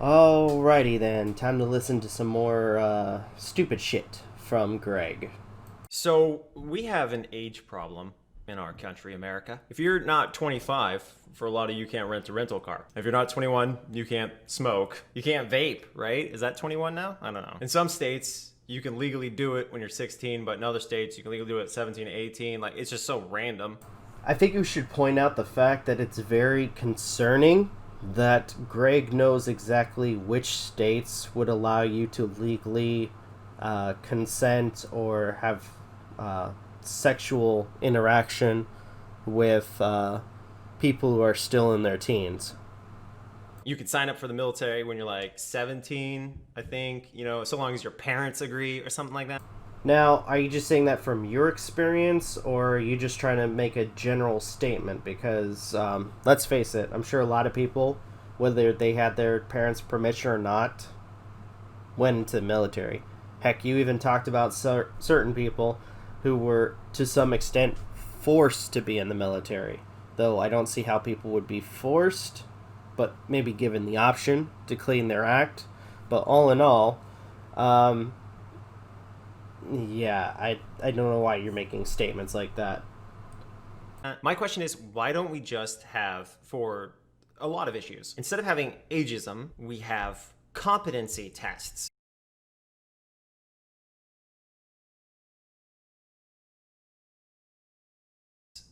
Alrighty then, time to listen to some more stupid shit from Greg. So we have an age problem in our country, America. If you're not 25, for a lot of you can't rent a rental car. If you're not 21, you can't smoke. You can't vape, right? Is that 21 now? I don't know. In some states, you can legally do it when you're 16, but in other states, you can legally do it at 17, 18. Like, it's just so random. I think you should point out the fact that it's very concerning that Greg knows exactly which states would allow you to legally consent or have sexual interaction with people who are still in their teens. You can sign up for the military when you're like 17, I think, so long as your parents agree or something like that. Now, are you just saying that from your experience, or are you just trying to make a general statement? Because, let's face it, I'm sure a lot of people, whether they had their parents' permission or not, went into the military. Heck, you even talked about certain people who were, to some extent, forced to be in the military. Though I don't see how people would be forced, but maybe given the option to clean their act. But all in all, yeah, I don't know why you're making statements like that. My question is, why don't we just have, for a lot of issues, instead of having ageism, we have competency tests?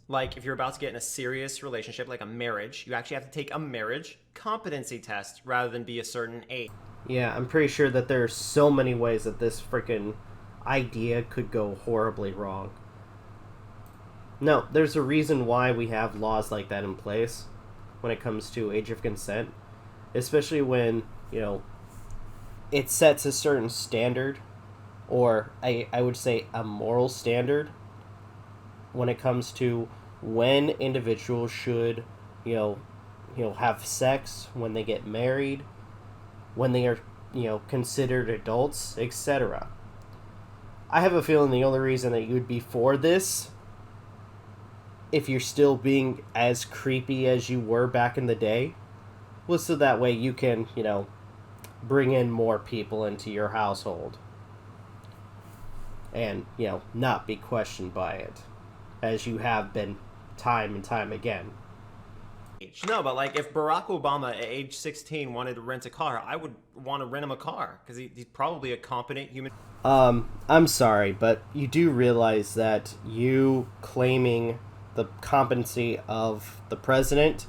Like, if you're about to get in a serious relationship, like a marriage, you actually have to take a marriage competency test rather than be a certain age. Yeah, I'm pretty sure that there are so many ways that this freaking idea could go horribly wrong. No, there's a reason why we have laws like that in place when it comes to age of consent, especially when, it sets a certain standard, or I would say a moral standard, when it comes to when individuals should, have sex, when they get married, when they are, considered adults, etc. I have a feeling the only reason that you would be for this, if you're still being as creepy as you were back in the day, was so that way you can, bring in more people into your household. And, not be questioned by it, as you have been time and time again. No, but like if Barack Obama at age 16 wanted to rent a car, I would want to rent him a car because he's probably a competent human. I'm sorry, but you do realize that you claiming the competency of the president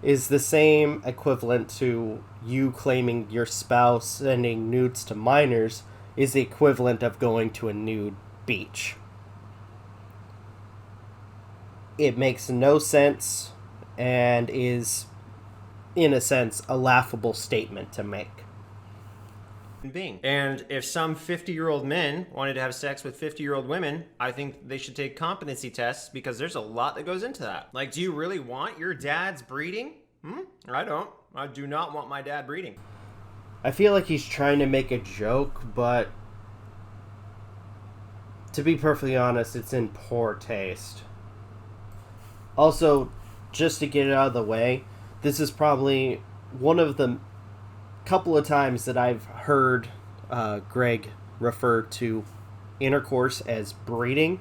is the same equivalent to you claiming your spouse sending nudes to minors is the equivalent of going to a nude beach. It makes no sense and is, in a sense, a laughable statement to make. Being. And if some 50-year-old men wanted to have sex with 50-year-old women, I think they should take competency tests because there's a lot that goes into that. Like, do you really want your dad's breeding? I don't. I do not want my dad breeding. I feel like he's trying to make a joke, but to be perfectly honest, it's in poor taste. Also, just to get it out of the way, this is probably one of the couple of times that I've heard Greg refer to intercourse as breeding.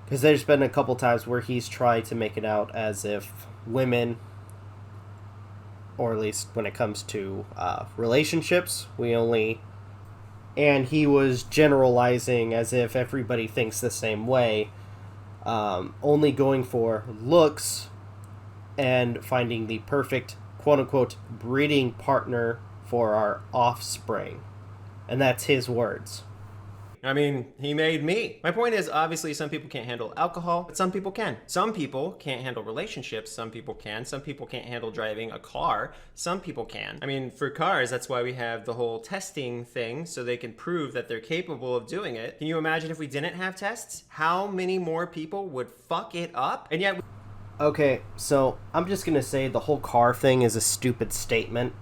Because there's been a couple times where he's tried to make it out as if women, or at least when it comes to relationships, and he was generalizing as if everybody thinks the same way, only going for looks and finding the perfect quote-unquote breeding partner for our offspring. And that's his words. I mean, he made me. My point is, obviously, some people can't handle alcohol, but some people can. Some people can't handle relationships. Some people can. Some people can't handle driving a car. Some people can. I mean, for cars, that's why we have the whole testing thing, so they can prove that they're capable of doing it. Can you imagine if we didn't have tests? How many more people would fuck it up? And yet... Okay, so I'm just going to say the whole car thing is a stupid statement.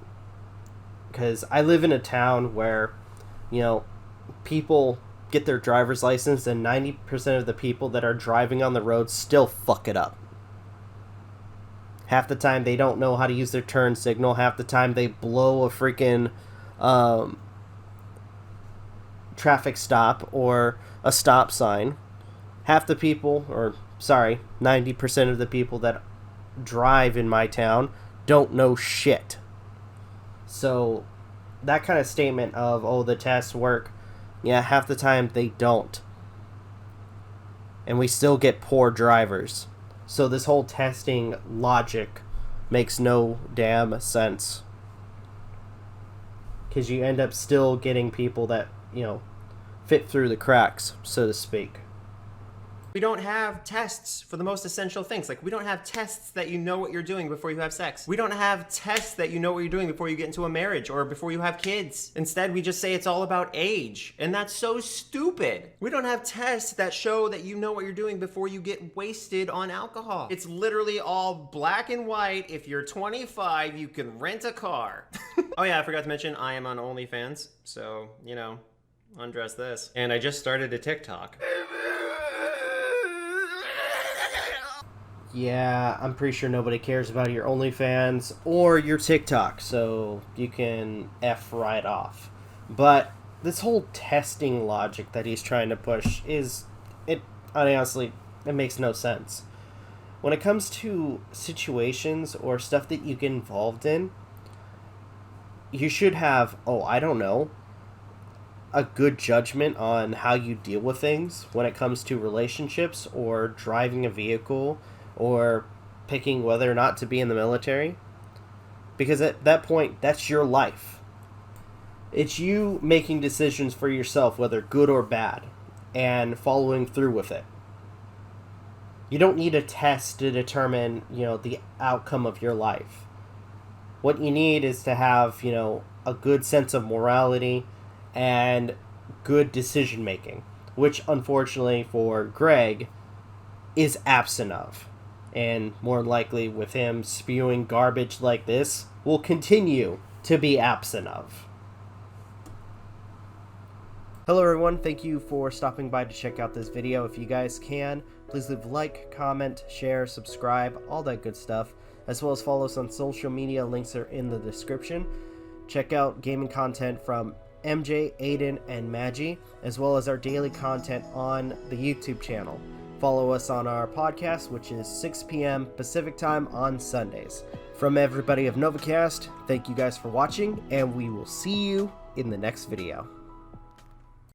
Because I live in a town where, people get their driver's license and 90% of the people that are driving on the road still fuck it up. Half the time they don't know how to use their turn signal. Half the time they blow a freaking traffic stop or a stop sign. Half the people, 90% of the people that drive in my town don't know shit. So that kind of statement of, oh, the tests work, yeah, half the time they don't. And we still get poor drivers. So this whole testing logic makes no damn sense. Because you end up still getting people that, fit through the cracks, so to speak. We don't have tests for the most essential things. Like, we don't have tests that you know what you're doing before you have sex. We don't have tests that you know what you're doing before you get into a marriage or before you have kids. Instead, we just say it's all about age. And that's so stupid. We don't have tests that show that you know what you're doing before you get wasted on alcohol. It's literally all black and white. If you're 25, you can rent a car. Oh yeah, I forgot to mention I am on OnlyFans. So, undress this. And I just started a TikTok. Yeah, I'm pretty sure nobody cares about your OnlyFans or your TikTok, so you can F right off. But this whole testing logic that he's trying to push honestly, it makes no sense. When it comes to situations or stuff that you get involved in, you should have, a good judgment on how you deal with things when it comes to relationships or driving a vehicle or picking whether or not to be in the military. Because at that point, that's your life. It's you making decisions for yourself, whether good or bad, and following through with it. You don't need a test to determine, the outcome of your life. What you need is to have, a good sense of morality and good decision making, which unfortunately for Greg is absent of. And more likely with him spewing garbage like this, will continue to be absent of. Hello everyone, thank you for stopping by to check out this video. If you guys can, please leave a like, comment, share, subscribe, all that good stuff, as well as follow us on social media. Links are in the description. Check out gaming content from MJ, Aden, and Magi, as well as our daily content on the YouTube channel. Follow us on our podcast, which is 6 p.m. Pacific time on Sundays. From everybody of Novakast, thank you guys for watching, and we will see you in the next video.